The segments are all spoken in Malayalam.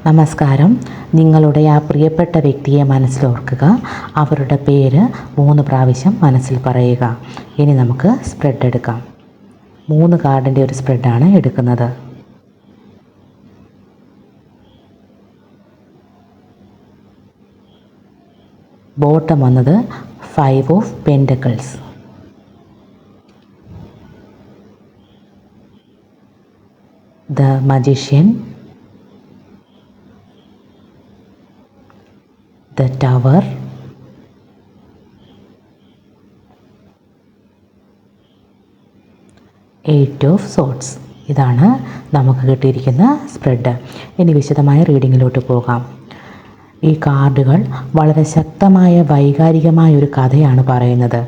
നമസ്കാരം. നിങ്ങളുടെ ആ പ്രിയപ്പെട്ട വ്യക്തിയെ മനസ്സിലോർക്കുക. അവരുടെ പേര് 3 പ്രാവശ്യം മനസ്സിൽ പറയുക. ഇനി നമുക്ക് സ്പ്രെഡ് എടുക്കാം. 3 കാർഡിൻ്റെ ഒരു സ്പ്രെഡാണ് എടുക്കുന്നത്. ബോട്ടം വന്നത് 5 of pentacles, the magician, the tower, Eight of Swords. ഇതാണ് നമുക്ക് കിട്ടിയിരിക്കുന്ന സ്പ്രെഡ്. ഇനി വിശദമായ റീഡിങ്ങിലോട്ട് പോകാം. ഈ കാർഡുകൾ വളരെ ശക്തമായ വൈകാരികമായ ഒരു കഥയാണ് പറയുന്നത്.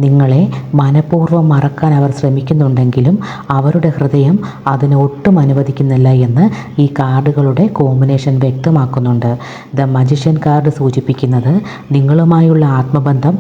നിങ്ങളെ മനഃപൂർവ്വം മറക്കാൻ അവർ ശ്രമിക്കുന്നുണ്ടെങ്കിലും അവരുടെ ഹൃദയം അതിന് ഒട്ടും അനുവദിക്കുന്നില്ല എന്ന് ഈ കാർഡുകളുടെ കോമ്പിനേഷൻ വ്യക്തമാക്കുന്നുണ്ട്. ദ മജിഷ്യൻ കാർഡ് സൂചിപ്പിക്കുന്നത് നിങ്ങളുമായുള്ള ആത്മബന്ധം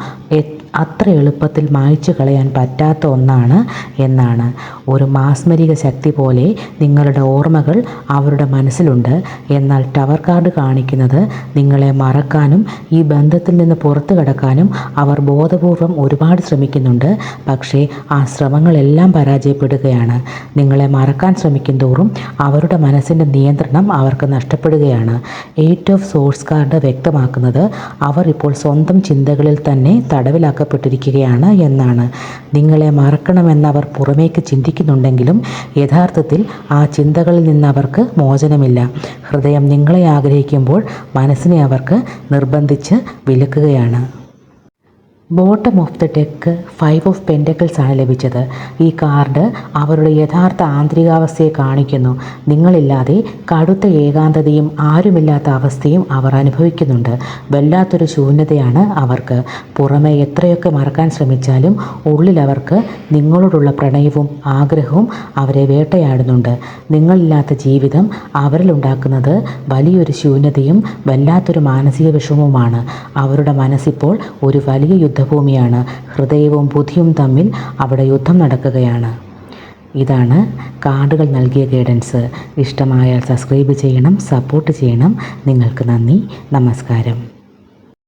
അത്ര എളുപ്പത്തിൽ മായ്ച്ചു കളയാൻ പറ്റാത്ത ഒന്നാണ് എന്നാണ്. ഒരു മാസ്മരിക ശക്തി പോലെ നിങ്ങളുടെ ഓർമ്മകൾ അവരുടെ മനസ്സിലുണ്ട്. എന്നാൽ ടവർ കാർഡ് കാണിക്കുന്നത് നിങ്ങളെ മറക്കാനും ഈ ബന്ധത്തിൽ നിന്ന് പുറത്തു കടക്കാനും അവർ ബോധപൂർവം ഒരുപാട് ശ്രമിക്കുന്നുണ്ട്. പക്ഷേ ആ ശ്രമങ്ങളെല്ലാം പരാജയപ്പെടുകയാണ്. നിങ്ങളെ മറക്കാൻ ശ്രമിക്കും തോറും അവരുടെ മനസ്സിൻ്റെ നിയന്ത്രണം അവർക്ക് നഷ്ടപ്പെടുകയാണ്. എയ്റ്റ് ഓഫ് സോഴ്സ് കാർഡ് വ്യക്തമാക്കുന്നത് അവർ ഇപ്പോൾ സ്വന്തം ചിന്തകളിൽ തന്നെ തടവിലാക്കപ്പെട്ടിരിക്കുകയാണ് എന്നാണ്. നിങ്ങളെ മറക്കണമെന്നവർ പുറമേക്ക് ചിന്തിക്കുന്നുണ്ടെങ്കിലും യഥാർത്ഥത്തിൽ ആ ചിന്തകളിൽ നിന്ന് അവർക്ക് മോചനമില്ല. ഹൃദയം നിങ്ങളെ ആഗ്രഹിക്കുമ്പോൾ മനസ്സിനെ അവർക്ക് നിർബന്ധിച്ച് വിലക്കുകയാണ്. Bottom of the deck 5 of pentacles ആണ് ലഭിച്ചത്. ഈ കാർഡ് അവരുടെ യഥാർത്ഥ ആന്തരികാവസ്ഥയെ കാണിക്കുന്നു. നിങ്ങളില്ലാതെ കടുത്ത ഏകാന്തതയും ആരുമില്ലാത്ത അവസ്ഥയും അവർ അനുഭവിക്കുന്നുണ്ട്. വല്ലാത്തൊരു ശൂന്യതയാണ് അവർക്ക്. പുറമെ എത്രയൊക്കെ മറക്കാൻ ശ്രമിച്ചാലും ഉള്ളിൽ അവർക്ക് നിങ്ങളോടുള്ള പ്രണയവും ആഗ്രഹവും അവരെ വേട്ടയാടുന്നുണ്ട്. നിങ്ങളില്ലാത്ത ജീവിതം അവരിലുണ്ടാക്കുന്നത് വലിയൊരു ശൂന്യതയും വല്ലാത്തൊരു മാനസിക വിഷമവുമാണ്. അവരുടെ മനസ്സിപ്പോൾ ഒരു വലിയ യുദ്ധഭൂമിയാണ്. ഹൃദയവും ബുദ്ധിയും തമ്മിൽ അവിടെ യുദ്ധം നടക്കുകയാണ്. ഇതാണ് കാർഡുകൾ നൽകിയ ഗൈഡൻസ്. ഇഷ്ടമായാൽ സബ്സ്ക്രൈബ് ചെയ്യണം, സപ്പോർട്ട് ചെയ്യണം. നിങ്ങൾക്ക് നന്ദി. നമസ്കാരം.